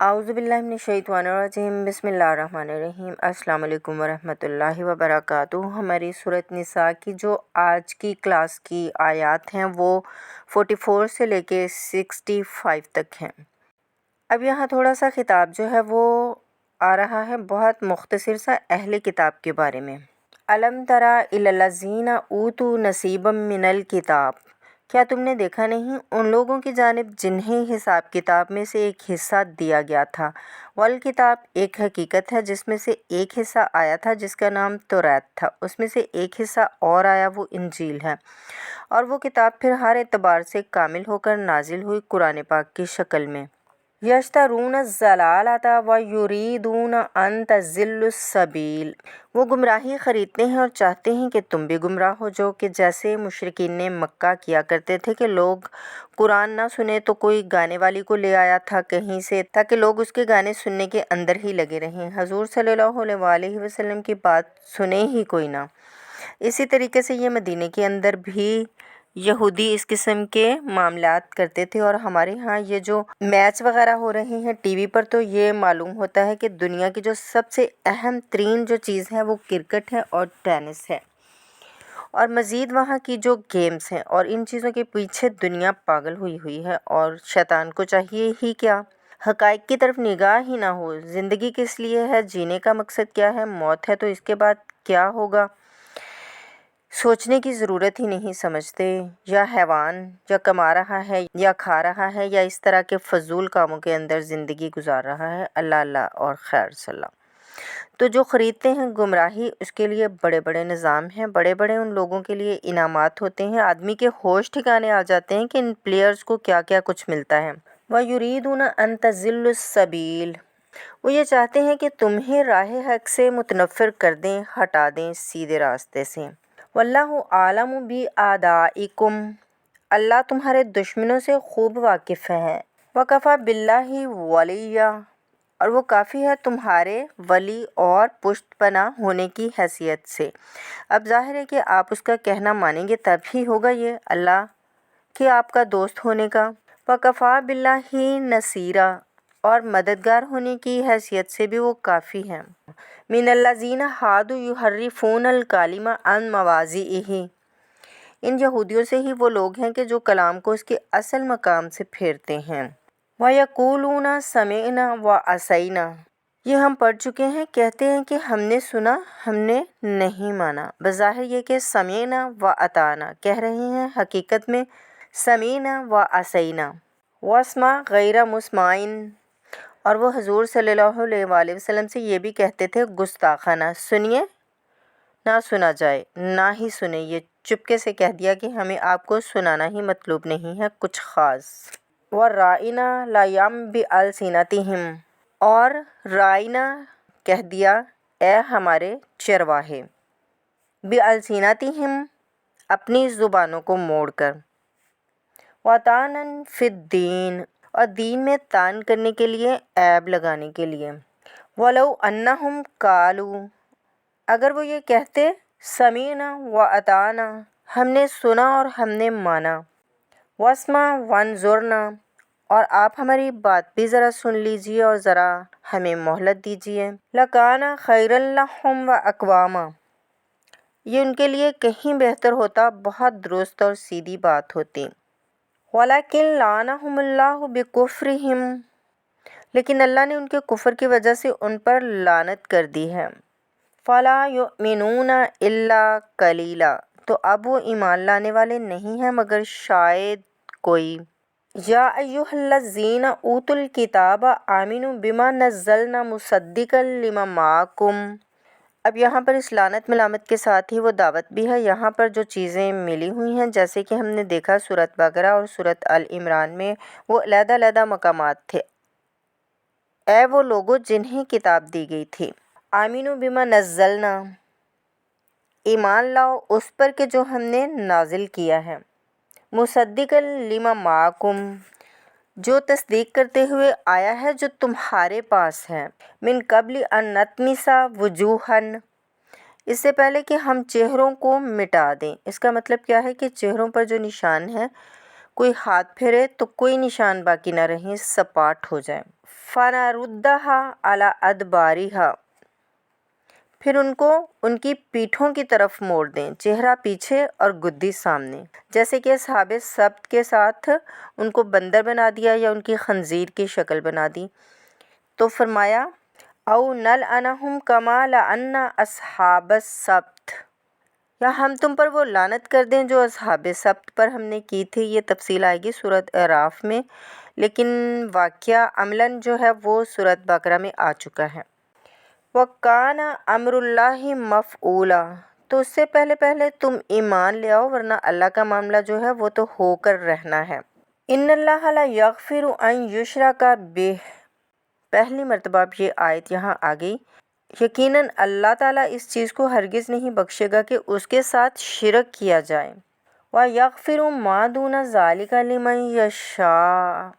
اعوذ باللہ من الشیطان الرجیم بسم اللہ الرحمن الرحیم السلام علیکم ورحمۃ اللہ وبرکاتہ۔ ہماری سورۃ نساء کی جو آج کی کلاس کی آیات ہیں وہ 44 سے لے کے 65 تک ہیں۔ اب یہاں تھوڑا سا خطاب جو ہے وہ آ رہا ہے بہت مختصر سا اہل کتاب کے بارے میں۔ الم تری الی الذین اوتوا نصیبا من الکتاب، کیا تم نے دیکھا نہیں ان لوگوں کی جانب جنہیں حساب کتاب میں سے ایک حصہ دیا گیا تھا۔ والکتاب ایک حقیقت ہے جس میں سے ایک حصہ آیا تھا جس کا نام توریت تھا، اس میں سے ایک حصہ اور آیا وہ انجیل ہے، اور وہ کتاب پھر ہر اعتبار سے کامل ہو کر نازل ہوئی قرآن پاک کی شکل میں۔ یشترون الضلالۃ ویریدون ان تضلوا السبیل، وہ گمراہی خریدتے ہیں اور چاہتے ہیں کہ تم بھی گمراہ ہو جو، کہ جیسے مشرکین نے مکہ کیا کرتے تھے کہ لوگ قرآن نہ سنے تو کوئی گانے والی کو لے آیا تھا کہیں سے تاکہ لوگ اس کے گانے سننے کے اندر ہی لگے رہیں، حضور صلی اللہ علیہ وآلہ وسلم کی بات سنے ہی کوئی نہ۔ اسی طریقے سے یہ مدینے کے اندر بھی یہودی اس قسم کے معاملات کرتے تھے، اور ہمارے ہاں یہ جو میچ وغیرہ ہو رہے ہیں ٹی وی پر تو یہ معلوم ہوتا ہے کہ دنیا کی جو سب سے اہم ترین جو چیز ہے وہ کرکٹ ہے اور ٹینس ہے، اور مزید وہاں کی جو گیمز ہیں، اور ان چیزوں کے پیچھے دنیا پاگل ہوئی ہے، اور شیطان کو چاہیے ہی کیا، حقائق کی طرف نگاہ ہی نہ ہو۔ زندگی کس لیے ہے، جینے کا مقصد کیا ہے، موت ہے تو اس کے بعد کیا ہوگا، سوچنے کی ضرورت ہی نہیں سمجھتے۔ یا حیوان یا کما رہا ہے یا کھا رہا ہے یا اس طرح کے فضول کاموں کے اندر زندگی گزار رہا ہے، اللہ اللہ اور خیر صلی۔ تو جو خریدتے ہیں گمراہی، اس کے لیے بڑے بڑے نظام ہیں، بڑے بڑے ان لوگوں کے لیے انعامات ہوتے ہیں، آدمی کے ہوش ٹھکانے آ جاتے ہیں کہ ان پلیئرز کو کیا کیا کچھ ملتا ہے۔ وَيُرِيدُونَ أَن تَضِلُّوا السَّبِيلَ، وہ یہ چاہتے ہیں کہ تمہیں راہ حق سے متنفر کر دیں، ہٹا دیں سیدھے راستے سے۔ وَاللَّهُ أَعْلَمُ بِأَعْدَائِكُمْ، اللہ تمہارے دشمنوں سے خوب واقف ہے۔ وَكَفَى بِاللَّهِ وَلِيًّا، اور وہ کافی ہے تمہارے ولی اور پشت پناہ ہونے کی حیثیت سے۔ اب ظاہر ہے کہ آپ اس کا کہنا مانیں گے تب ہی ہوگا یہ اللہ کہ آپ کا دوست ہونے کا۔ وَكَفَى بِاللَّهِ نَصِيرًا، اور مددگار ہونے کی حیثیت سے بھی وہ کافی ہے۔ مِنَ الَّذِينَ هَادُوا يُحَرِّفُونَ الْكَلِمَ عَن مَّوَاضِعِهِ، ان یہودیوں سے ہی وہ لوگ ہیں کہ جو کلام کو اس کے اصل مقام سے پھیرتے ہیں۔ وَيَقُولُونَ سَمِعْنَا وَعَصَيْنَا، یہ ہم پڑھ چکے ہیں، کہتے ہیں کہ ہم نے سنا ہم نے نہیں مانا۔ بظاہر یہ کہ سمعنا وَأَطَعْنَا کہہ رہے ہیں، حقیقت میں سمعنا وَعَصَيْنَا۔ وَاسْمَعْ غَيْرَ مُسْمَعٍ، اور وہ حضور صلی اللہ علیہ وآلہ وسلم سے یہ بھی کہتے تھے گستاخانہ، سنیے نہ سنا جائے، نہ ہی سنیں، یہ چپکے سے کہہ دیا کہ ہمیں آپ کو سنانا ہی مطلوب نہیں ہے کچھ خاص۔ وَالرَّاعِنَا لَيَمْ بِأَلْسِنَتِهِمْ، اور رائنا کہہ دیا اے ہمارے چرواہے، بِأَلْسِنَتِهِمْ اپنی زبانوں کو موڑ کر، وَطَعْنًا فِي الدِّينِ، اور دین میں طعن کرنے کے لیے، عیب لگانے کے لیے۔ وَلَوْ أَنَّهُمْ قَالُوا، اگر وہ یہ کہتے سمعنا وَأَطَعْنَا، ہم نے سنا اور ہم نے مانا، وَاسْمَعْ وَانظُرْنَا، اور آپ ہماری بات بھی ذرا سن لیجئے اور ذرا ہمیں مہلت دیجئے، لَكَانَ خَيْرًا لَهُمْ وَأَقْوَمَ، یہ ان کے لیے کہیں بہتر ہوتا، بہت درست اور سیدھی بات ہوتی۔ وَلَكِنْ لَعَنَهُمُ اللَّهُ بِكُفْرِهِمْ، لیکن اللہ نے ان کے کفر کی وجہ سے ان پر لعنت کر دی ہے۔ فَلَا يُؤْمِنُونَ إِلَّا قَلِيلًا، تو اب وہ ایمان لانے والے نہیں ہیں مگر شاید کوئی۔ یا ایھا الذین اوتوا الکتاب آمنوا بما نزلنا مصدقا لما معکم، اب یہاں پر اس لعنت ملامت کے ساتھ ہی وہ دعوت بھی ہے۔ یہاں پر جو چیزیں ملی ہوئی ہیں جیسے کہ ہم نے دیکھا سورۃ بقرہ اور سورۃ آل عمران میں وہ علیحدہ علیحدہ مقامات تھے۔ اے وہ لوگوں جنہیں کتاب دی گئی تھی، آمنوا بما نزلنا، ایمان لاؤ اس پر کہ جو ہم نے نازل کیا ہے، مصدقا لما معکم، جو تصدیق کرتے ہوئے آیا ہے جو تمہارے پاس ہے، من قبل ان نطمس وجوہا، اس سے پہلے کہ ہم چہروں کو مٹا دیں۔ اس کا مطلب کیا ہے کہ چہروں پر جو نشان ہے، کوئی ہاتھ پھیرے تو کوئی نشان باقی نہ رہیں، سپاٹ ہو جائیں۔ فَنَرُدَّهَا عَلَىٰ أَدْبَارِهَا، پھر ان کو ان کی پیٹھوں کی طرف موڑ دیں، چہرہ پیچھے اور گدی سامنے، جیسے کہ اصحاب سبت کے ساتھ ان کو بندر بنا دیا یا ان کی خنزیر کی شکل بنا دی۔ تو فرمایا او نلعنہم کما لعنا اصحاب السبت، یا ہم تم پر وہ لعنت کر دیں جو اصحاب سبت پر ہم نے کی تھی۔ یہ تفصیل آئے گی سورۃ اعراف میں، لیکن واقعہ عملاً جو ہے وہ سورۃ بقرہ میں آ چکا ہے۔ وَكَانَ أَمْرُ اللَّهِ مَفْعُولًا، تو اس سے پہلے تم ایمان لے آؤ، ورنہ اللہ کا معاملہ جو ہے وہ تو ہو کر رہنا ہے۔ إِنَّ اللَّهَ لَا يَغْفِرُ أَن يُشْرَكَ بِهِ، پہلی مرتبہ اب یہ آیت یہاں آ گئی، یقیناً اللہ تعالیٰ اس چیز کو ہرگز نہیں بخشے گا کہ اس کے ساتھ شرک کیا جائے۔ وَيَغْفِرُ مَا دُونَ ذَلِكَ لِمَن يَشَاءُ،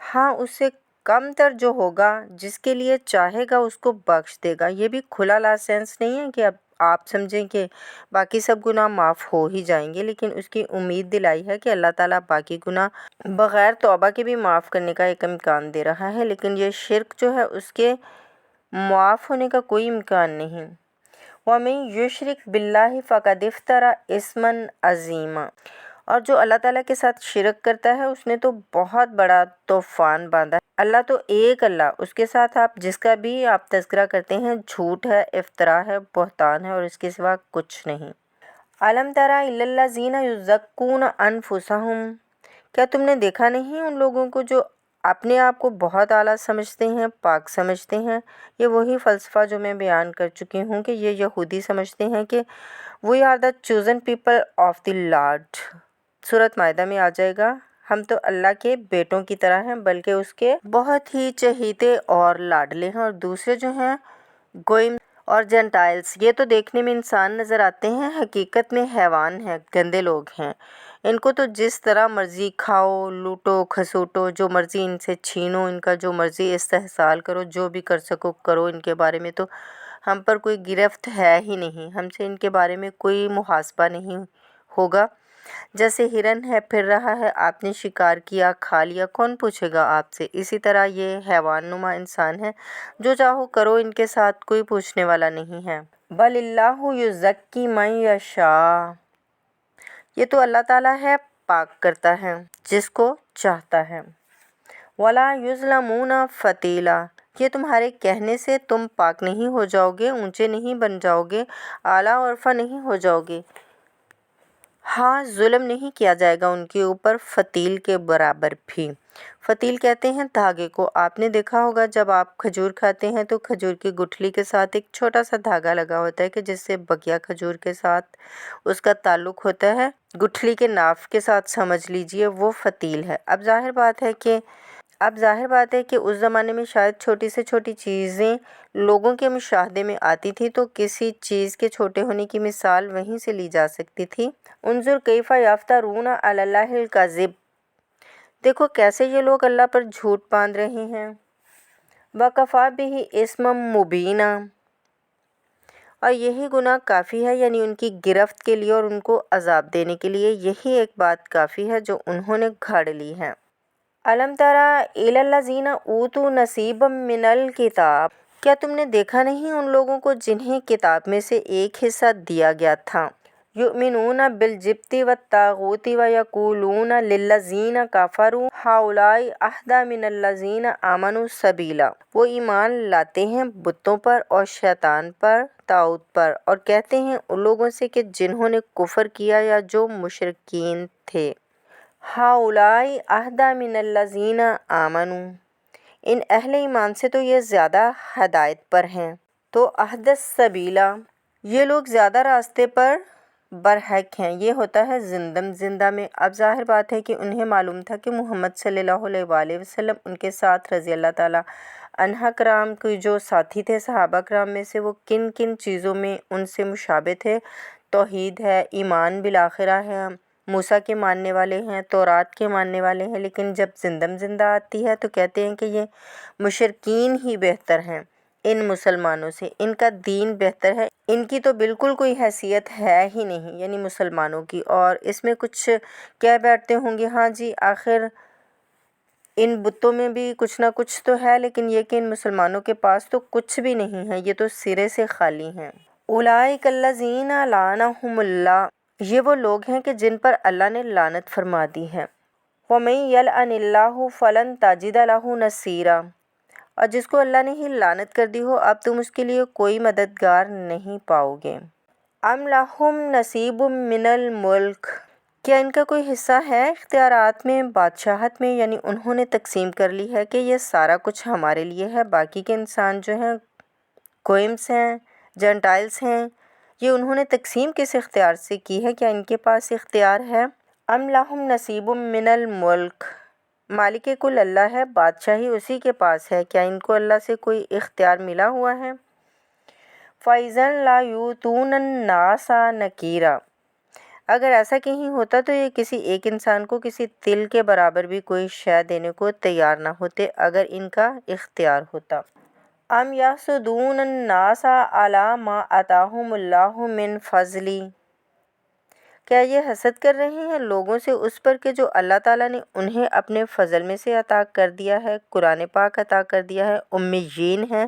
ہاں اس سے کم تر جو ہوگا جس کے لیے چاہے گا اس کو بخش دے گا۔ یہ بھی کھلا لائسنس نہیں ہے کہ اب آپ سمجھیں کہ باقی سب گناہ معاف ہو ہی جائیں گے، لیکن اس کی امید دلائی ہے کہ اللہ تعالیٰ باقی گناہ بغیر توبہ کے بھی معاف کرنے کا ایک امکان دے رہا ہے، لیکن یہ شرک جو ہے اس کے معاف ہونے کا کوئی امکان نہیں۔ وَمَن يُشْرِكْ بِاللَّهِ فَقَدِ افْتَرَىٰ إِثْمًا عَظِيمًا، اور جو اللہ تعالیٰ کے ساتھ شرک کرتا ہے اس نے تو بہت بڑا طوفان باندھا ہے۔ اللہ تو ایک اللہ، اس کے ساتھ آپ جس کا بھی آپ تذکرہ کرتے ہیں جھوٹ ہے، افتراء ہے، بہتان ہے، اور اس کے سوا کچھ نہیں۔ أَلَمْ تَرَ إِلَى الَّذِينَ يُزَكُّونَ أَنفُسَهُمْ، کیا تم نے دیکھا نہیں ان لوگوں کو جو اپنے آپ کو بہت اعلیٰ سمجھتے ہیں، پاک سمجھتے ہیں؟ یہ وہی فلسفہ جو میں بیان کر چکی ہوں کہ یہ یہودی سمجھتے ہیں کہ we are the chosen people of the lord, سورۃ مائدہ میں آ جائے گا، ہم تو اللہ کے بیٹوں کی طرح ہیں، بلکہ اس کے بہت ہی چہیتے اور لاڈلے ہیں۔ اور دوسرے جو ہیں گوئم اور جینٹائلز، یہ تو دیکھنے میں انسان نظر آتے ہیں، حقیقت میں حیوان ہیں، گندے لوگ ہیں۔ ان کو تو جس طرح مرضی کھاؤ، لوٹو کھسوٹو، جو مرضی ان سے چھینو، ان کا جو مرضی استحصال کرو، جو بھی کر سکو کرو۔ ان کے بارے میں تو ہم پر کوئی گرفت ہے ہی نہیں، ہم سے ان کے بارے میں کوئی محاسبہ نہیں ہوگا۔ جیسے ہرن ہے پھر رہا ہے، آپ نے شکار کیا کھا لیا، کون پوچھے گا آپ سے؟ اسی طرح یہ حیوان نما انسان ہے، جو چاہو کرو، ان کے ساتھ کوئی پوچھنے والا نہیں ہے۔ بَلِ اللَّهُ يُزَكِّي مَن يَشَاءُ، یہ تو اللہ تعالیٰ ہے، پاک کرتا ہے جس کو چاہتا ہے۔ وَلَا يُظْلَمُونَ فَتِيلًا، یہ تمہارے کہنے سے تم پاک نہیں ہو جاؤ گے، اونچے نہیں بن جاؤ گے، اعلیٰ و ارفع نہیں ہو جاؤ گے۔ ہاں ظلم نہیں کیا جائے گا ان کے اوپر فتیل کے برابر بھی۔ فتیل کہتے ہیں دھاگے کو، آپ نے دیکھا ہوگا جب آپ کھجور کھاتے ہیں تو کھجور کی گٹھلی کے ساتھ ایک چھوٹا سا دھاگا لگا ہوتا ہے کہ جس سے بقیہ کھجور کے ساتھ اس کا تعلق ہوتا ہے، گٹھلی کے ناف کے ساتھ سمجھ لیجئے وہ فتیل ہے۔ اب ظاہر بات ہے کہ اس زمانے میں شاید چھوٹی سے چھوٹی چیزیں لوگوں کے مشاہدے میں آتی تھی، تو کسی چیز کے چھوٹے ہونے کی مثال وہیں سے لی جا سکتی تھی۔ انظر کیف یفترون علی اللہ الکذب، دیکھو کیسے یہ لوگ اللہ پر جھوٹ باندھ رہے ہیں۔ وکفیٰ بہ اثما مبینا، اور یہی گناہ کافی ہے، یعنی ان کی گرفت کے لیے اور ان کو عذاب دینے کے لیے یہی ایک بات کافی ہے جو انہوں نے گھڑ لی ہے۔ الم تر الی الذین اوتوا نصیبا من الکتاب، کیا تم نے دیکھا نہیں ان لوگوں کو جنہیں کتاب میں سے ایک حصہ دیا گیا تھا؟ یؤمنون بالجبت والطاغوت ویقولون للذین کفروا ہؤلاء اہدی من الذین آمنوا سبیلا، وہ ایمان لاتے ہیں بتوں پر اور شیطان پر، طاغوت پر، اور کہتے ہیں ان لوگوں سے کہ جنہوں نے کفر کیا یا جو مشرکین تھے، ہؤلاء اہدی من الذین آمنوا، ان اہل ایمان سے تو یہ زیادہ ہدایت پر ہیں۔ تو اہدی السبیلا، یہ لوگ زیادہ راستے پر برحق ہیں، یہ ہوتا ہے زندہ میں۔ اب ظاہر بات ہے کہ انہیں معلوم تھا کہ محمد صلی اللہ علیہ وآلہ وسلم ان کے ساتھ رضی اللہ تعالیٰ عنہ کرام کے جو ساتھی تھے صحابہ کرام میں سے، وہ کن کن چیزوں میں ان سے مشابہ تھے۔ توحید ہے، ایمان بالآخرہ ہے، موسیٰ کے ماننے والے ہیں، تورات کے ماننے والے ہیں، لیکن جب زندہ آتی ہے تو کہتے ہیں کہ یہ مشرکین ہی بہتر ہیں، ان مسلمانوں سے، ان کا دین بہتر ہے، ان کی تو بالکل کوئی حیثیت ہے ہی نہیں، یعنی مسلمانوں کی، اور اس میں کچھ کہہ بیٹھتے ہوں گے ہاں جی آخر ان بتوں میں بھی کچھ نہ کچھ تو ہے، لیکن یہ کہ ان مسلمانوں کے پاس تو کچھ بھی نہیں ہے، یہ تو سرے سے خالی ہیں۔ اولئک الذین لعنہم اللہ، یہ وہ لوگ ہیں کہ جن پر اللہ نے لعنت فرما دی ہے۔ وَمَن یلعن اللہ فلن تجد لہ نصیرا، اور جس کو اللہ نے ہی لعنت کر دی ہو اب تم اس کے لیے کوئی مددگار نہیں پاؤ گے۔ ام لہم نصیب من الملک، کیا ان کا کوئی حصہ ہے اختیارات میں، بادشاہت میں، یعنی انہوں نے تقسیم کر لی ہے کہ یہ سارا کچھ ہمارے لیے ہے، باقی کے انسان جو ہیں گوئمس ہیں، جنٹائلس ہیں، یہ انہوں نے تقسیم کس اختیار سے کی ہے؟ کیا ان کے پاس اختیار ہے؟ ام لہم نصیب من الملک، مالک کل اللہ ہے، بادشاہی اسی کے پاس ہے، کیا ان کو اللہ سے کوئی اختیار ملا ہوا ہے؟ فَإِذًا لَا يُؤْتُونَ النَّاسَ نَقِيرًا، اگر ایسا کہیں ہوتا تو یہ کسی ایک انسان کو کسی تل کے برابر بھی کوئی شے دینے کو تیار نہ ہوتے اگر ان کا اختیار ہوتا۔ ام یحسدون الناس علی ما آتاہم اللہ من فضلہ، کیا یہ حسد کر رہے ہیں لوگوں سے اس پر کہ جو اللہ تعالیٰ نے انہیں اپنے فضل میں سے عطا کر دیا ہے، قرآن پاک عطا کر دیا ہے، امیین ہیں،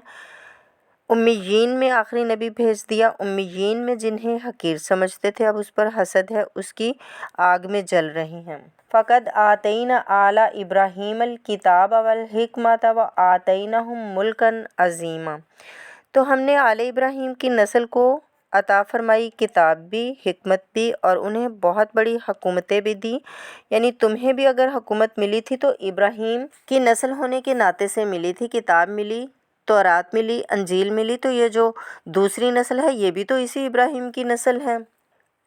امیین میں آخری نبی بھیج دیا، امیین میں جنہیں حقیر سمجھتے تھے اب اس پر حسد ہے، اس کی آگ میں جل رہے ہیں۔ فَقَدْ آتَيْنَا آلَ إِبْرَاهِيمَ الْكِتَابَ وَالْحِكْمَةَ وَآتَيْنَاهُمْ مُلْكًا عَظِيمًا، تو ہم نے آل ابراہیم کی نسل کو عطا فرمائی کتاب بھی، حکمت بھی، اور انہیں بہت بڑی حکومتیں بھی دی، یعنی تمہیں بھی اگر حکومت ملی تھی تو ابراہیم کی نسل ہونے کے ناطے سے ملی تھی، کتاب ملی، تورات ملی، انجیل ملی، تو یہ جو دوسری نسل ہے یہ بھی تو اسی ابراہیم کی نسل ہے۔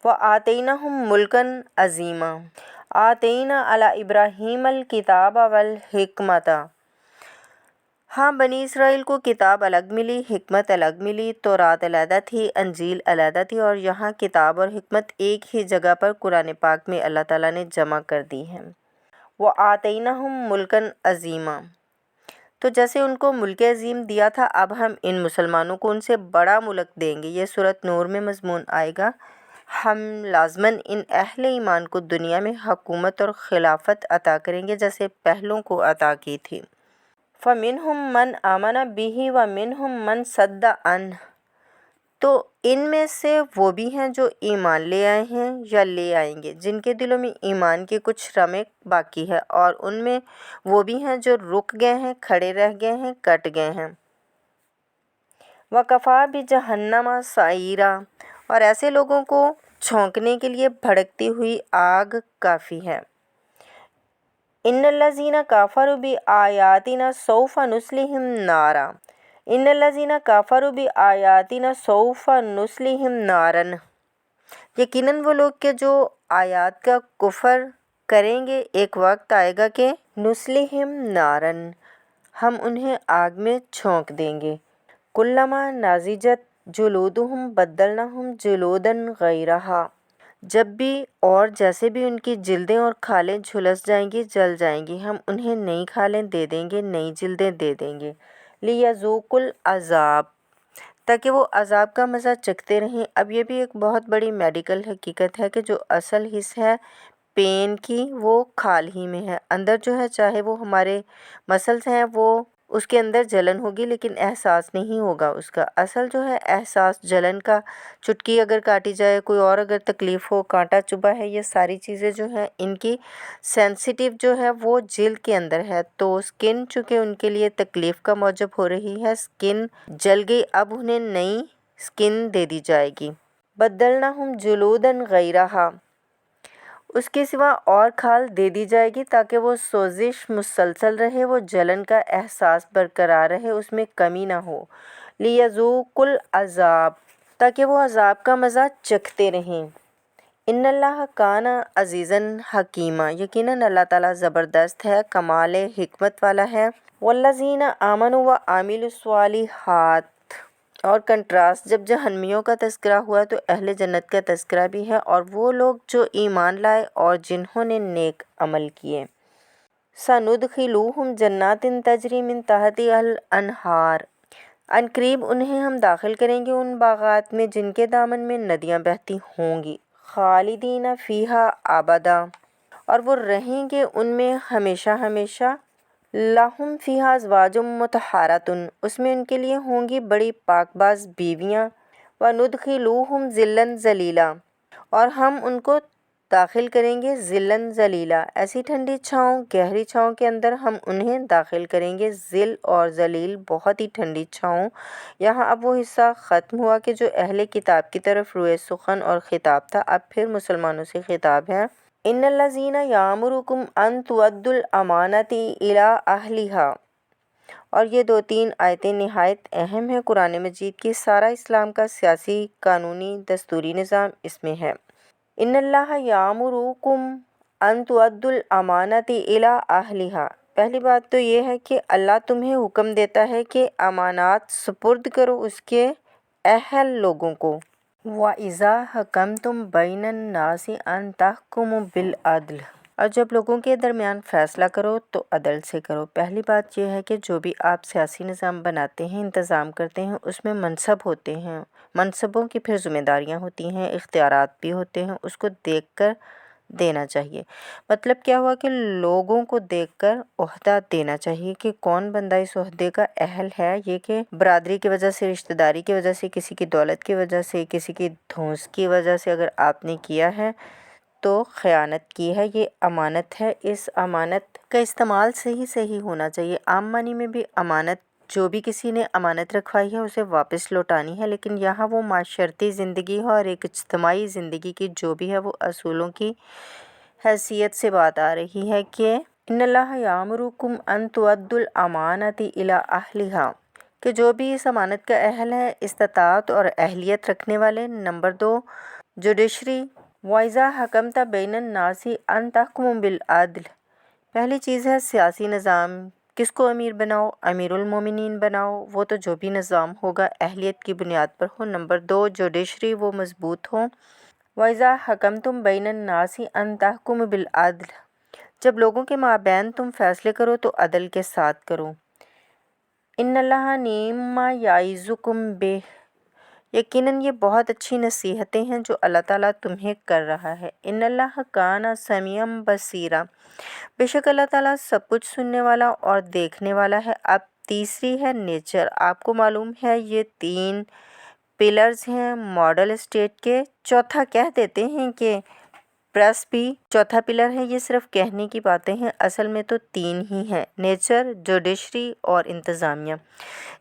وَآتَيْنَاهُمْ مُلْكًا عَظِيمًا، آتَيْنَا عَلَى إِبْرَاهِيمَ الْكِتَابَ وَالْحِكْمَةَ، ہاں بنی اسرائیل کو کتاب الگ ملی، حکمت الگ ملی، تورات علیحدہ تھی، انجیل علیحدہ تھی، اور یہاں کتاب اور حکمت ایک ہی جگہ پر قرآن پاک میں اللہ تعالیٰ نے جمع کر دی ہے۔ وَآتَيْنَاهُمْ مُلْكًا عَظِيمًا، تو جیسے ان کو ملک عظیم دیا تھا اب ہم ان مسلمانوں کو ان سے بڑا ملک دیں گے، یہ سورۃ نور میں مضمون آئے گا۔ ہم لازماً ان اہل ایمان کو دنیا میں حکومت اور خلافت عطا کریں گے جیسے پہلوں کو عطا کی تھی۔ فَمِنْهُمْ مَنْ آمَنَ بِهِ وَمِنْهُمْ مَنْ صَدَّ عَنْهُ، تو ان میں سے وہ بھی ہیں جو ایمان لے آئے ہیں یا لے آئیں گے، جن کے دلوں میں ایمان کی کچھ رمق باقی ہے، اور ان میں وہ بھی ہیں جو رک گئے ہیں، کھڑے رہ گئے ہیں، کٹ گئے ہیں۔ وَكَفَىٰ بِجَهَنَّمَ سَعِيرًا، اور ایسے لوگوں کو چھونکنے کے لیے بھڑکتی ہوئی آگ کافی ہے۔ ان الذین کفروا بآیاتنا سوف نصلہم نارا، ان الذین کفروا بآیاتنا سوف نصلہم نارا، یقیناً وہ لوگ کہ جو آیات کا کفر کریں گے ایک وقت آئے گا کہ نصلہم نارا، ہم انہیں آگ میں چھونک دیں گے۔ کلما نضجت جلودہم بدلناہم جلودا غیرہا، جب بھی اور جیسے بھی ان کی جلدیں اور کھالیں جھلس جائیں گی، جل جائیں گی، ہم انہیں نئی کھالیں دے دیں گے، نئی جلدیں دے دیں گے۔ لیذوقوا العذاب، تاکہ وہ عذاب کا مزہ چکھتے رہیں۔ اب یہ بھی ایک بہت بڑی میڈیکل حقیقت ہے کہ جو اصل حص ہے پین کی وہ کھال ہی میں ہے، اندر جو ہے چاہے وہ ہمارے مسلز ہیں وہ اس کے اندر جلن ہوگی لیکن احساس نہیں ہوگا اس کا، اصل جو ہے احساس جلن کا، چٹکی اگر کاٹی جائے، کوئی اور اگر تکلیف ہو، کانٹا چبھا ہے، یہ ساری چیزیں جو ہیں ان کی سینسیٹیو جو ہے وہ جلد کے اندر ہے، تو سکن چونکہ ان کے لیے تکلیف کا موجب ہو رہی ہے، سکن جل گئی، اب انہیں نئی سکن دے دی جائے گی۔ بدلناہم جلودا غیرہا، اس کے سوا اور کھال دے دی جائے گی تاکہ وہ سوزش مسلسل رہے، وہ جلن کا احساس برقرار رہے، اس میں کمی نہ ہو۔ لیذوقوا العذاب، تاکہ وہ عذاب کا مزہ چکھتے رہیں۔ ان اللہ کان عزیزا حکیما، یقیناً اللہ تعالیٰ زبردست ہے، کمال حکمت والا ہے۔ والذین آمنوا وعملوا الصالحات، اور کنٹراسٹ جب جہنمیوں کا تذکرہ ہوا تو اہل جنت کا تذکرہ بھی ہے، اور وہ لوگ جو ایمان لائے اور جنہوں نے نیک عمل کیے۔ سندخلوہم جنات تجری من تحتہا الانہار، ان قریب انہیں ہم داخل کریں گے ان باغات میں جن کے دامن میں ندیاں بہتی ہوں گی، خالدین فیہا ابدا، اور وہ رہیں گے ان میں ہمیشہ ہمیشہ، لہم فیہا ازواج مطہرات، اس میں ان کے لیے ہوں گی بڑی پاک باز بیویاں، وندخلوہم ذلا ذلیلا، اور ہم ان کو داخل کریں گے ذلا ذلیلا، ایسی ٹھنڈی چھاؤں گہری چھاؤں کے اندر ہم انہیں داخل کریں گے، ذل اور ذلیل بہت ہی ٹھنڈی چھاؤں۔ یہاں اب وہ حصہ ختم ہوا کہ جو اہل کتاب کی طرف روئے سخن اور خطاب تھا، اب پھر مسلمانوں سے خطاب ہے۔ ان الذین یامرکم ان تؤدوا الامانات الی اہلھا، اور یہ 2-3 آیتیں نہایت اہم ہیں قرآن مجید کی، سارا اسلام کا سیاسی، قانونی، دستوری نظام اس میں ہے۔ ان اللہ یامرکم ان تؤدوا الامانات الی اہلھا، پہلی بات تو یہ ہے کہ اللہ تمہیں حکم دیتا ہے کہ امانات سپرد کرو اس کے اہل لوگوں کو۔ وَإِذَا حَكَمْتُم بَيْنَ النَّاسِ أَن تَحْكُمُوا بِالْعَدْلِ، اور جب لوگوں کے درمیان فیصلہ کرو تو عدل سے کرو۔ پہلی بات یہ ہے کہ جو بھی آپ سیاسی نظام بناتے ہیں، انتظام کرتے ہیں، اس میں منصب ہوتے ہیں، منصبوں کی پھر ذمہ داریاں ہوتی ہیں، اختیارات بھی ہوتے ہیں، اس کو دیکھ کر دینا چاہیے۔ مطلب کیا ہوا کہ لوگوں کو دیکھ کر عہدہ دینا چاہیے کہ کون بندہ اس عہدے کا اہل ہے۔ یہ کہ برادری کی وجہ سے، رشتہ داری کی وجہ سے، کسی کی دولت کی وجہ سے، کسی کی دھونس کی وجہ سے اگر آپ نے کیا ہے تو خیانت کی ہے، یہ امانت ہے۔ اس امانت کا استعمال صحیح ہونا چاہیے۔ عام معنی میں بھی امانت، جو بھی کسی نے امانت رکھوائی ہے اسے واپس لوٹانی ہے، لیکن یہاں وہ معاشرتی زندگی ہے اور ایک اجتماعی زندگی کی جو بھی ہے وہ اصولوں کی حیثیت سے بات آ رہی ہے کہ ان اللہ یامرکم ان تؤدوا الامانات الی اہلھا، کہ جو بھی اس امانت کا اہل ہے، استطاعت اور اہلیت رکھنے والے۔ نمبر 2، جوڈیشری، وَإِذَا حَكَمْتَ بَيْنَ النَّاسِ أَن تَحْكُمُوا بِالْعَدْلِ، پہلی چیز ہے سیاسی نظام، کس کو امیر بناؤ؟ امیر المومنین بناؤ، وہ تو جو بھی نظام ہوگا اہلیت کی بنیاد پر ہو۔ نمبر 2، جوڈیشری، وہ مضبوط ہو۔ وَإِذَا حَكَمْتُم بَيْنَ النَّاسِ أَن تَحْكُمُوا بِالْعَدْلِ، جب لوگوں کے مابین تم فیصلے کرو تو عدل کے ساتھ کرو۔ ان اللہ نعم ما یعظکم بہ، یقیناً یہ بہت اچھی نصیحتیں ہیں جو اللہ تعالیٰ تمہیں کر رہا ہے۔ ان اللہ کان سمیعا بصیرا، بے شک اللہ تعالیٰ سب کچھ سننے والا اور دیکھنے والا ہے۔ اب تیسری ہے نیچر۔ آپ کو معلوم ہے یہ 3 پلرز ہیں ماڈل اسٹیٹ کے۔ چوتھا کہہ دیتے ہیں کہ پریس بھی چوتھا پلر ہے، یہ صرف کہنے کی باتیں ہیں، اصل میں تو 3 ہی ہیں، نیچر، جوڈیشری اور انتظامیہ۔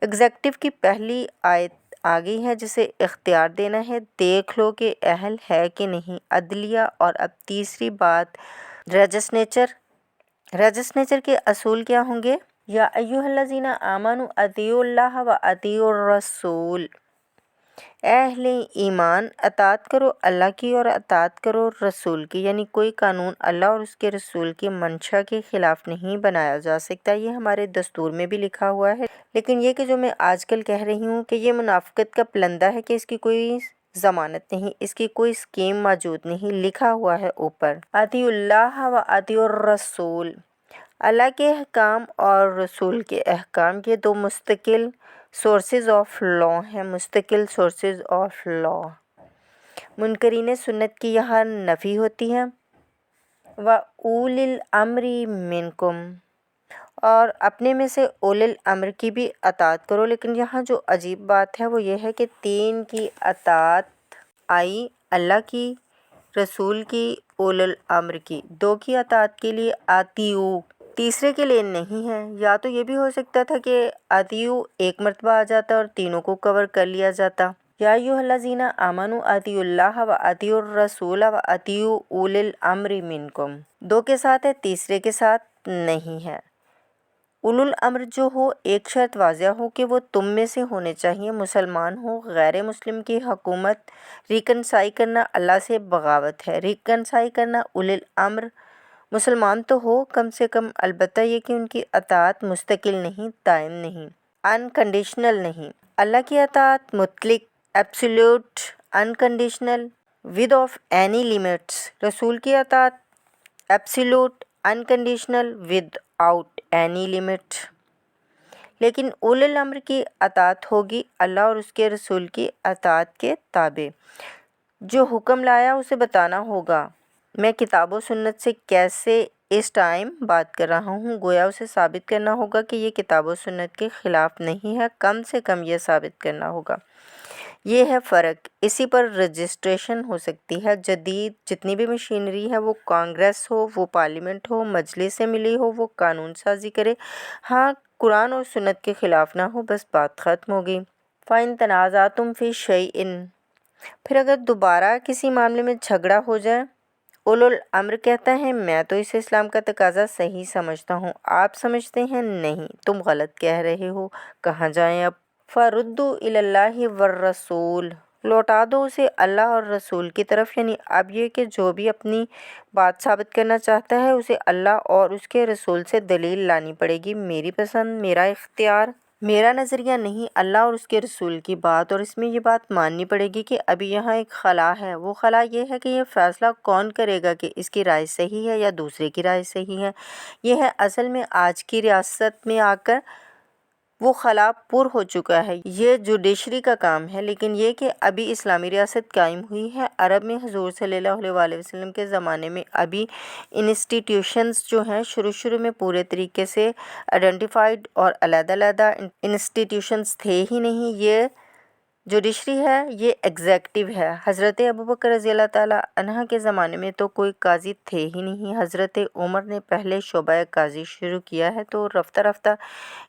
ایگزیکٹو کی پہلی آیت آ گئی ہے جسے اختیار دینا ہے، دیکھ لو کہ اہل ہے کہ نہیں، عدلیہ۔ اور اب تیسری بات لیجسلیچر کے اصول کیا ہوں گے؟ یا ایھا الذین آمنوا اطیعوا اللہ واطیعوا الرسول، اے اہل ایمان اطاعت کرو اللہ کی اور اطاعت کرو رسول کی، یعنی کوئی قانون اللہ اور اس کے رسول کی منشا کے خلاف نہیں بنایا جا سکتا۔ یہ ہمارے دستور میں بھی لکھا ہوا ہے، لیکن یہ کہ جو میں آج کل کہہ رہی ہوں کہ یہ منافقت کا پلندہ ہے کہ اس کی کوئی ضمانت نہیں، اس کی کوئی اسکیم موجود نہیں، لکھا ہوا ہے اوپر اطیعوا اللہ واطیعوا الرسول، اللہ کے احکام اور رسول کے احکام، یہ 2 مستقل سورسز آف لا ہیں، مستقل سورسز آف لا۔ منکرین سنت کی یہاں نفی ہوتی ہے۔ وَأُولِي الْأَمْرِ مِنْکُمْ، اور اپنے میں سے اولی الامر کی بھی اطاعت کرو۔ لیکن یہاں جو عجیب بات ہے وہ یہ ہے کہ 3 کی اطاعت آئی، اللہ کی، رسول کی، اولی الامر کی، 2 کی اطاعت کے لیے اطیعوا، تیسرے کے لیے نہیں ہے۔ یا تو یہ بھی ہو سکتا تھا کہ اطیعوا ایک مرتبہ آ جاتا اور تینوں کو کور کر لیا جاتا، یا ایھا الذین آمنوا اطیعوا اللہ واطیعوا الرسول واطیعوا اولی الامر منکم، 2 کے ساتھ ہے، تیسرے کے ساتھ نہیں ہے۔ اولو الامر جو ہو، ایک شرط واضح ہو کہ وہ تم میں سے ہونے چاہیے، مسلمان ہو، غیر مسلم کی حکومت ریکنسائی کرنا اللہ سے بغاوت ہے۔ ریکنسائی کرنا اولی الامر مسلمان تو ہو کم سے کم، البتہ یہ کہ ان کی اطاعت مستقل نہیں، دائم نہیں، انکنڈیشنل نہیں۔ اللہ کی اطاعت مطلق، absolute, unconditional, with of any limits. رسول کی اطاعت absolute, unconditional, without any limit. لیکن اولو الامر کی اطاعت ہوگی اللہ اور اس کے رسول کی اطاعت کے تابع۔ جو حکم لایا اسے بتانا ہوگا۔ میں کتاب و سنت سے کیسے اس ٹائم بات کر رہا ہوں، گویا اسے ثابت کرنا ہوگا کہ یہ کتاب و سنت کے خلاف نہیں ہے، کم سے کم یہ ثابت کرنا ہوگا۔ یہ ہے فرق، اسی پر رجسٹریشن ہو سکتی ہے۔ جدید جتنی بھی مشینری ہے، وہ کانگریس ہو، وہ پارلیمنٹ ہو، مجلس سے ملی ہو، وہ قانون سازی کرے، ہاں قرآن اور سنت کے خلاف نہ ہو، بس بات ختم ہوگی۔ فَإِن تَنَازَعْتُمْ فِي شَيْءٍ، پھر اگر دوبارہ کسی معاملے میں جھگڑا ہو جائے، اولو الامر کہتا ہے میں تو اسے اسلام کا تقاضا صحیح سمجھتا ہوں، آپ سمجھتے ہیں نہیں، تم غلط کہہ رہے ہو، کہاں جائیں اب؟ فَرُدُّوا إِلَى اللَّهِ وَالرَّسُولِ، لوٹا دو اسے اللہ اور رسول کی طرف، یعنی اب یہ کہ جو بھی اپنی بات ثابت کرنا چاہتا ہے اسے اللہ اور اس کے رسول سے دلیل لانی پڑے گی۔ میری پسند، میرا اختیار، میرا نظریہ نہیں، اللہ اور اس کے رسول کی بات، اور اس میں یہ بات ماننی پڑے گی کہ ابھی یہاں ایک خلا ہے۔ وہ خلا یہ ہے کہ یہ فیصلہ کون کرے گا کہ اس کی رائے صحیح ہے یا دوسرے کی رائے صحیح ہے۔ یہ ہے اصل میں آج کی ریاست میں آ کر وہ خلا پر ہو چکا ہے، یہ جوڈیشری کا کام ہے۔ لیکن یہ کہ ابھی اسلامی ریاست قائم ہوئی ہے، عرب میں حضور صلی اللہ علیہ وسلم کے زمانے میں ابھی انسٹیٹیوشنز جو ہیں شروع میں پورے طریقے سے آئیڈینٹیفائڈ اور علیحدہ علیحدہ انسٹیٹیوشنز تھے ہی نہیں۔ یہ جوڈیشری ہے، یہ ایگزیکٹو ہے۔ حضرت ابوبکر رضی اللہ تعالیٰ عنہ کے زمانے میں تو کوئی قاضی تھے ہی نہیں، حضرت عمر نے پہلے شعبہ قاضی شروع کیا ہے، تو رفتہ رفتہ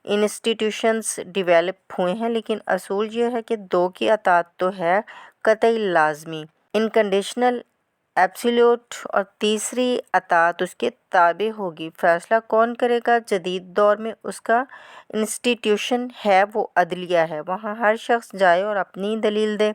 انسٹیٹیوشنز ڈیویلپ ہوئے ہیں، لیکن اصول یہ ہے کہ دو کی اطاعت تو ہے قطعی لازمی، انکنڈیشنل، ایبسلیوٹ، اور تیسری اطاعت اس کے تابع ہوگی۔ فیصلہ کون کرے گا؟ جدید دور میں اس کا انسٹیٹیوشن ہے وہ عدلیہ ہے، وہاں ہر شخص جائے اور اپنی دلیل دے،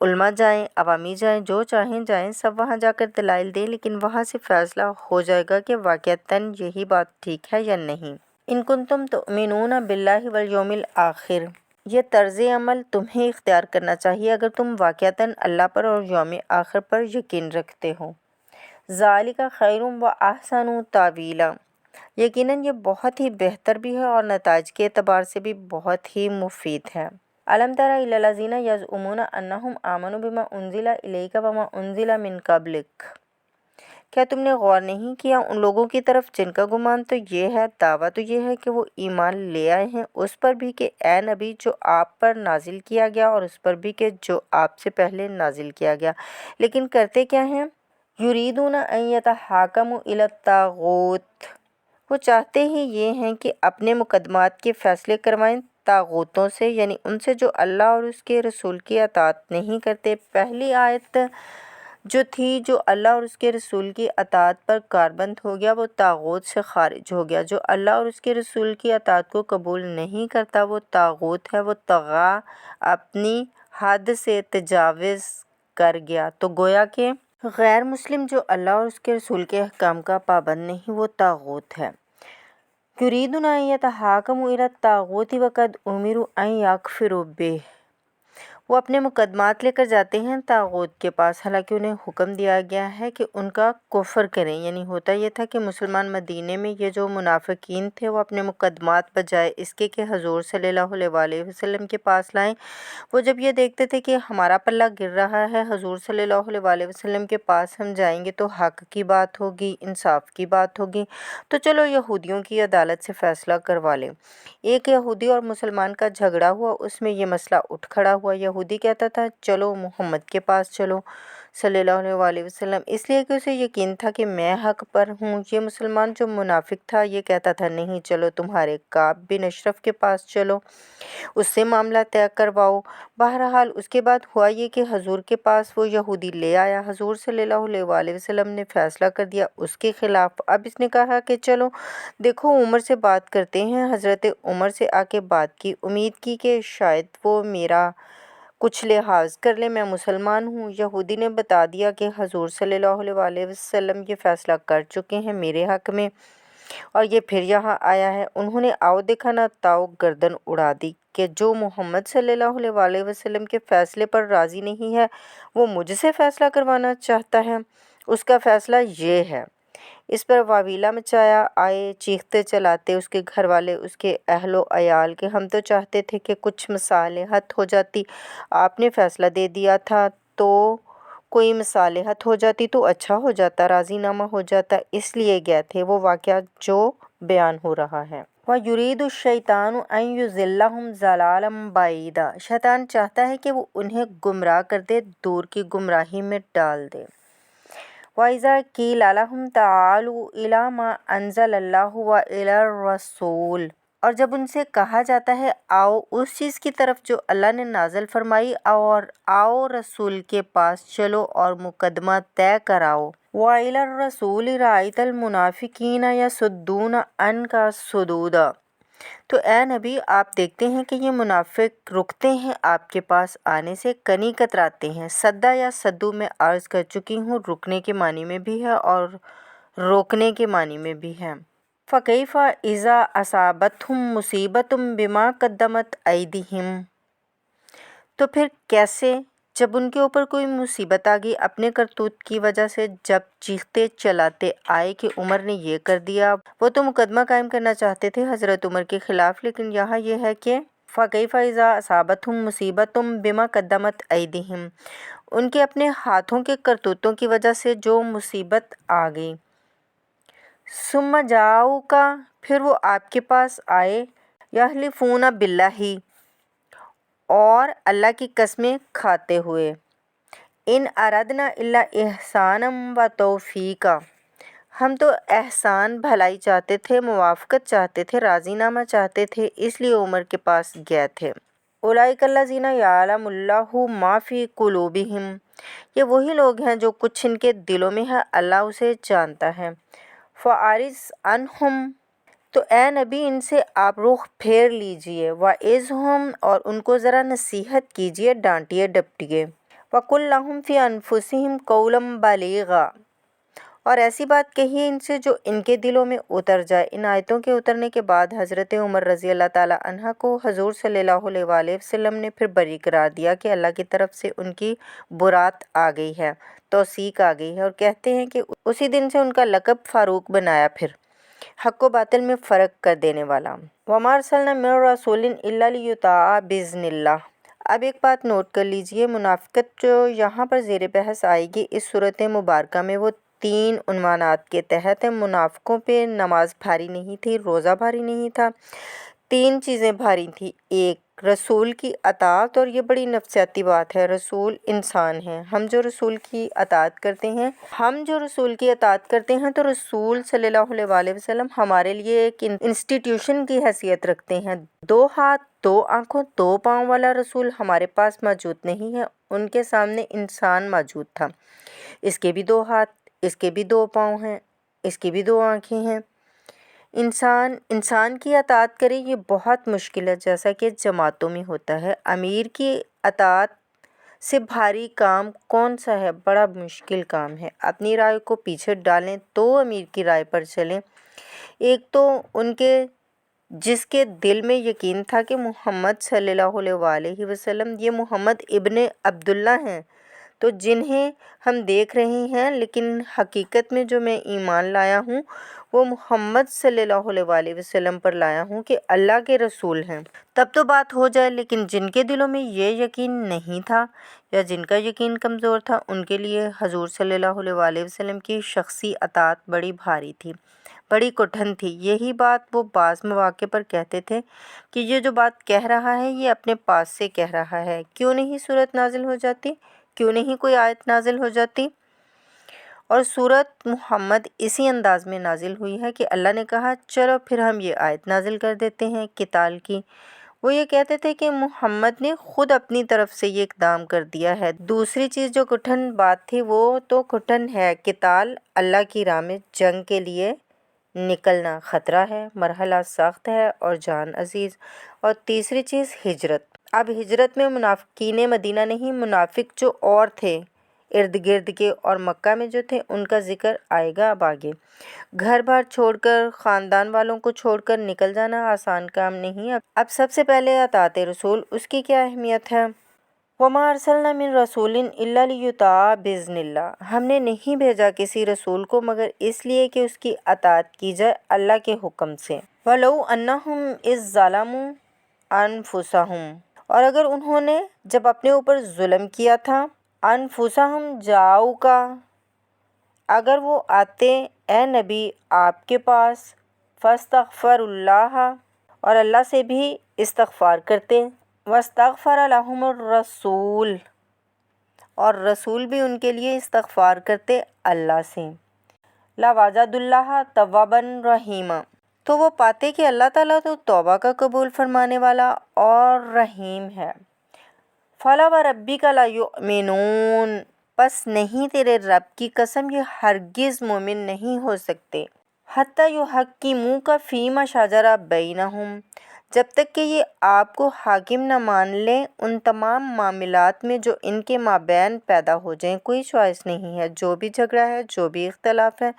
علماء جائیں، عوامی جائیں، جو چاہیں جائیں، سب وہاں جا کر دلائل دیں، لیکن وہاں سے فیصلہ ہو جائے گا کہ واقعتاً یہی بات ٹھیک ہے یا نہیں۔ ان کنتم تؤمنون باللہ والیوم الآخر، یہ طرز عمل تمہیں اختیار کرنا چاہیے اگر تم واقعتاً اللہ پر اور یوم آخر پر یقین رکھتے ہو۔ ذالک خیر و احسن تاویلا، یقیناً یہ بہت ہی بہتر بھی ہے اور نتائج کے اعتبار سے بھی بہت ہی مفید ہے۔ الم تر الی الذین یزعمون انہم آمنوا بما انزل الیک وما انزل من قبلک، کیا تم نے غور نہیں کیا ان لوگوں کی طرف جن کا گمان تو یہ ہے، دعویٰ تو یہ ہے کہ وہ ایمان لے آئے ہیں اس پر بھی کہ اے نبی جو آپ پر نازل کیا گیا، اور اس پر بھی کہ جو آپ سے پہلے نازل کیا گیا، لیکن کرتے کیا ہیں؟ یریدون ان یتحاکموا الی الطاغوت، وہ چاہتے ہی یہ ہیں کہ اپنے مقدمات کے فیصلے کروائیں طاغوتوں سے، یعنی ان سے جو اللہ اور اس کے رسول کی اطاعت نہیں کرتے۔ پہلی آیت جو تھی جو اللہ اور اس کے رسول کی اطاعت پر کاربند ہو گیا، وہ طاغوت سے خارج ہو گیا۔ جو اللہ اور اس کے رسول کی اطاعت کو قبول نہیں کرتا وہ طاغوت ہے، وہ طغا، اپنی حد سے تجاوز کر گیا۔ تو گویا کہ غیر مسلم جو اللہ اور اس کے رسول کے احکام کا پابند نہیں، وہ طاغوت ہے۔ یریدون ان یتحاکموا الی الطاغوت وقد امروا ان یکفروا بہ، وہ اپنے مقدمات لے کر جاتے ہیں طاغوت کے پاس، حالانکہ انہیں حکم دیا گیا ہے کہ ان کا کفر کریں۔ یعنی ہوتا یہ تھا کہ مسلمان مدینے میں یہ جو منافقین تھے وہ اپنے مقدمات بجائے اس کے کہ حضور صلی اللہ علیہ وسلم کے پاس لائیں، وہ جب یہ دیکھتے تھے کہ ہمارا پلہ گر رہا ہے، حضور صلی اللہ علیہ وسلم کے پاس ہم جائیں گے تو حق کی بات ہوگی، انصاف کی بات ہوگی، تو چلو یہودیوں کی عدالت سے فیصلہ کروا لیں۔ ایک یہودی اور مسلمان کا جھگڑا ہوا، اس میں یہ مسئلہ اٹھ کھڑا ہوا، یہودی کہتا تھا چلو محمد کے پاس چلو صلی اللہ علیہ وسلم، اس لیے کہ اسے یقین تھا کہ میں حق پر ہوں۔ یہ مسلمان جو منافق تھا یہ کہتا تھا نہیں، چلو تمہارے کعب بن اشرف کے پاس چلو، اس سے معاملہ طے کرواؤ۔ بہرحال اس کے بعد ہوا یہ کہ حضور کے پاس وہ یہودی لے آیا، حضور صلی اللہ علیہ وسلم نے فیصلہ کر دیا اس کے خلاف۔ اب اس نے کہا کہ چلو دیکھو عمر سے بات کرتے ہیں، حضرت عمر سے آ کے بات کی، امید کی کہ شاید وہ میرا کچھ لحاظ کر لیں، میں مسلمان ہوں۔ یہودی نے بتا دیا کہ حضور صلی اللہ علیہ وسلم یہ فیصلہ کر چکے ہیں میرے حق میں، اور یہ پھر یہاں آیا ہے۔ انہوں نے آؤ دیکھا نہ تاؤ گردن اڑا دی کہ جو محمد صلی اللہ علیہ وسلم کے فیصلے پر راضی نہیں ہے وہ مجھ سے فیصلہ کروانا چاہتا ہے۔ اس کا فیصلہ یہ ہے اس پر واویلا مچایا، آئے چیختے چلاتے اس کے گھر والے، اس کے اہل و عیال کہ ہم تو چاہتے تھے کہ کچھ مصالحت ہو جاتی، آپ نے فیصلہ دے دیا تھا تو کوئی مصالحت ہو جاتی تو اچھا ہو جاتا، راضی نامہ ہو جاتا، اس لیے گئے تھے۔ وہ واقعہ جو بیان ہو رہا ہے۔ وَيُرِيدُ الشَّيْطَانُ أَن يُضِلَّهُمْ ضَلَالًا بَعِيدًا، شیطان چاہتا ہے کہ وہ انہیں گمراہ کر دے، دور کی گمراہی میں ڈال دے۔ وَإِذَا قِيلَ لَهُمْ تَعَالُوا إِلَىٰ مَا أَنزَلَ اللَّهُ وَإِلَى الرَّسُولِ، اور جب ان سے کہا جاتا ہے آؤ اس چیز کی طرف جو اللہ نے نازل فرمائی، اور آؤ رسول کے پاس چلو اور مقدمہ طے کراؤ۔ وَإِلَى الرَّسُولِ رَأَيْتَ الْمُنَافِقِينَ يَصُدُّونَ عَنْكَ صُدُودًا، تو اے نبی آپ دیکھتے ہیں کہ یہ منافق رکتے ہیں آپ کے پاس آنے سے، کنی کتراتے ہیں۔ سدا یا سدو میں عرض کر چکی ہوں، رکنے کے معنی میں بھی ہے اور روکنے کے معنی میں بھی ہے۔ فَكَيْفَ إِذَا أَصَابَتْهُم مُّصِيبَةٌ بِمَا قَدَّمَتْ أَيْدِيهِمْ، تو پھر کیسے جب ان کے اوپر کوئی مصیبت آ گئی اپنے کرتوت کی وجہ سے، جب چیختے چلاتے آئے کہ عمر نے یہ کر دیا۔ وہ تو مقدمہ قائم کرنا چاہتے تھے حضرت عمر کے خلاف، لیکن یہاں یہ ہے کہ فَكَيْفَ إِذَا أَصَابَتْهُم مُّصِيبَةٌ بِمَا قَدَّمَتْ أَيْدِيهِمْ، ان کے اپنے ہاتھوں کے کرتوتوں کی وجہ سے جو مصیبت آ گئی۔ ثُمَّ جَاءُوكَ، پھر وہ آپ کے پاس آئے، يَحْلِفُونَ بِاللَّهِ، اور اللہ کی قسمیں کھاتے ہوئے، إِنْ أَرَدْنَا إِلَّا إِحْسَانًا وَتَوْفِيقًا، ہم تو احسان بھلائی چاہتے تھے، موافقت چاہتے تھے، راضی نامہ چاہتے تھے، اس لیے عمر کے پاس گئے تھے۔ أُولَٰئِكَ الَّذِينَ يَعْلَمُ اللَّهُ مَا فِي قُلُوبِهِمْ، یہ وہی لوگ ہیں جو کچھ ان کے دلوں میں ہے، اللہ اسے جانتا ہے۔ فَأَعْرِضْ عَنْهُمْ، تو اے نبی ان سے آپ رخ پھیر لیجئے، وَعِظْهُمْ، اور ان کو ذرا نصیحت کیجئے، ڈانٹیے ڈپٹیے۔ وَقُل لَّهُمْ فِي أَنفُسِهِمْ قَوْلًا بَلِيغًا، اور ایسی بات کہیے ان سے جو ان کے دلوں میں اتر جائے۔ ان آیتوں کے اترنے کے بعد حضرت عمر رضی اللہ تعالیٰ عنہ کو حضور صلی اللہ علیہ وآلہ وسلم نے پھر بری قرار دیا کہ اللہ کی طرف سے ان کی برات آ گئی ہے، توثیق آ گئی ہے، اور کہتے ہیں کہ اسی دن سے ان کا لقب فاروق بنایا، پھر حق و باطل میں فرق کر دینے والا۔ وَمَا أَرْسَلْنَا مِن رَّسُولٍ إِلَّا لِيُطَاعَ بِإِذْنِ اللَّهِ، اب ایک بات نوٹ کر لیجئے، منافقت جو یہاں پر زیر بحث آئے گی اس صورت مبارکہ میں، وہ 3 عنوانات کے تحت ہے۔ منافقوں پہ نماز بھاری نہیں تھی، روزہ بھاری نہیں تھا، 3 چیزیں بھاری تھیں۔ ایک رسول کی اطاعت، اور یہ بڑی نفسیاتی بات ہے، رسول انسان ہے، ہم جو رسول کی اطاعت کرتے ہیں تو رسول صلی اللہ علیہ وآلہ وسلم ہمارے لیے ایک انسٹیٹیوشن کی حیثیت رکھتے ہیں۔ 2 ہاتھ 2 آنکھوں 2 پاؤں والا رسول ہمارے پاس موجود نہیں ہے، ان کے سامنے انسان موجود تھا، اس کے بھی 2 ہاتھ، اس کے بھی 2 پاؤں ہیں، اس کی بھی 2 آنکھیں ہیں۔ انسان کی اطاعت کرے یہ بہت مشکل ہے، جیسا کہ جماعتوں میں ہوتا ہے۔ امیر کی اطاعت سے بھاری کام کون سا ہے؟ بڑا مشکل کام ہے۔ اپنی رائے کو پیچھے ڈالیں تو امیر کی رائے پر چلیں۔ ایک تو ان کے جس کے دل میں یقین تھا کہ محمد صلی اللہ علیہ وآلہ وسلم یہ محمد ابن عبداللہ ہیں، تو جنہیں ہم دیکھ رہے ہیں، لیکن حقیقت میں جو میں ایمان لایا ہوں وہ محمد صلی اللہ علیہ وآلہ وسلم پر لایا ہوں کہ اللہ کے رسول ہیں، تب تو بات ہو جائے۔ لیکن جن کے دلوں میں یہ یقین نہیں تھا یا جن کا یقین کمزور تھا، ان کے لیے حضور صلی اللہ علیہ وآلہ وسلم کی شخصی اطاعت بڑی بھاری تھی، بڑی کٹھن تھی۔ یہی بات وہ بعض مواقع پر کہتے تھے کہ یہ جو بات کہہ رہا ہے یہ اپنے پاس سے کہہ رہا ہے، کیوں نہیں سورت نازل ہو جاتی، کیوں نہیں کوئی آیت نازل ہو جاتی؟ اور سورت محمد اسی انداز میں نازل ہوئی ہے کہ اللہ نے کہا چلو پھر ہم یہ آیت نازل کر دیتے ہیں قتال کی۔ وہ یہ کہتے تھے کہ محمد نے خود اپنی طرف سے یہ اقدام کر دیا ہے۔ دوسری چیز جو کٹھن بات تھی وہ تو کٹھن ہے، قتال، اللہ کی راہ میں جنگ کے لیے نکلنا خطرہ ہے، مرحلہ سخت ہے اور جان عزیز۔ اور تیسری چیز ہجرت۔ اب ہجرت میں منافقین مدینہ نہیں، منافق جو اور تھے ارد گرد کے اور مکہ میں جو تھے، ان کا ذکر آئے گا اب آگے۔ گھر بار چھوڑ کر، خاندان والوں کو چھوڑ کر نکل جانا آسان کام نہیں۔ اب سب سے پہلے اطاعت رسول، اس کی کیا اہمیت ہے؟ وما ارسلنا من رسول الا لیطاع باذن اللہ، ہم نے نہیں بھیجا کسی رسول کو مگر اس لیے کہ اس کی اطاعت کی جائے اللہ کے حکم سے۔ وَلَوْ أَنَّهُمْ إِذ ظَّلَمُوا أَنفُسَهُمْ، اور اگر انہوں نے جب اپنے اوپر ظلم کیا تھا، انفسہم جاؤ کا، اگر وہ آتے اے نبی آپ کے پاس، فاستغفر اللہ، اور اللہ سے بھی استغفار کرتے، واستغفر لہم الرسول، اور رسول بھی ان کے لیے استغفار کرتے اللہ سے، لوجدوا اللہ توابا رحیما، تو وہ پاتے کہ اللہ تعالیٰ تو توبہ کا قبول فرمانے والا اور رحیم ہے۔ فَلَا وَرَبِّكَ لَيُؤْمِنُونَ، پس نہیں تیرے رب کی قسم یہ ہرگز مومن نہیں ہو سکتے، حَتَّى يُحَكِّمُوكَ فِيمَا شَجَرَ بَيْنَهُمْ، جب تک کہ یہ آپ کو حاکم نہ مان لیں ان تمام معاملات میں جو ان کے مابین پیدا ہو جائیں۔ کوئی چوائس نہیں ہے، جو بھی جھگڑا ہے، جو بھی اختلاف ہے،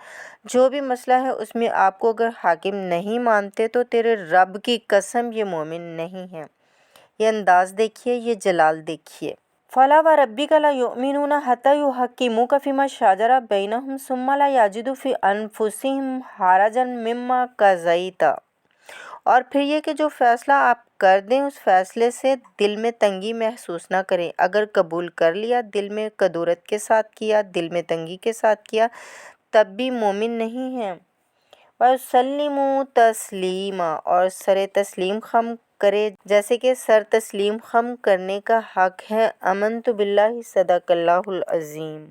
جو بھی مسئلہ ہے، اس میں آپ کو اگر حاکم نہیں مانتے تو تیرے رب کی قسم یہ مومن نہیں ہے۔ یہ انداز دیکھیے، یہ جلال دیکھیے۔ فَلَا وَرَبِّكَ لَيُؤْمِنُونَ حَتَّى يُحَكِّمُوكَ فِيمَا شَجَرَ بَيْنَهُمْ ثُمَّ لَا يَجِدُوا فِي أَنفُسِهِمْ حَرَجًا مِّمَّا قَضَيْتَ، اور پھر یہ کہ جو فیصلہ آپ کر دیں اس فیصلے سے دل میں تنگی محسوس نہ کریں، اگر قبول کر لیا، دل میں کدورت کے ساتھ کیا، دل میں تنگی کے ساتھ کیا، تب بھی مومن نہیں ہیں۔ وَيُسَلِّمُوا تَسْلِيمًا، اور سر تسلیم خم کرے جیسے کہ سر تسلیم خم کرنے کا حق ہے۔ آمنت باللہ، صدق اللہ العظیم۔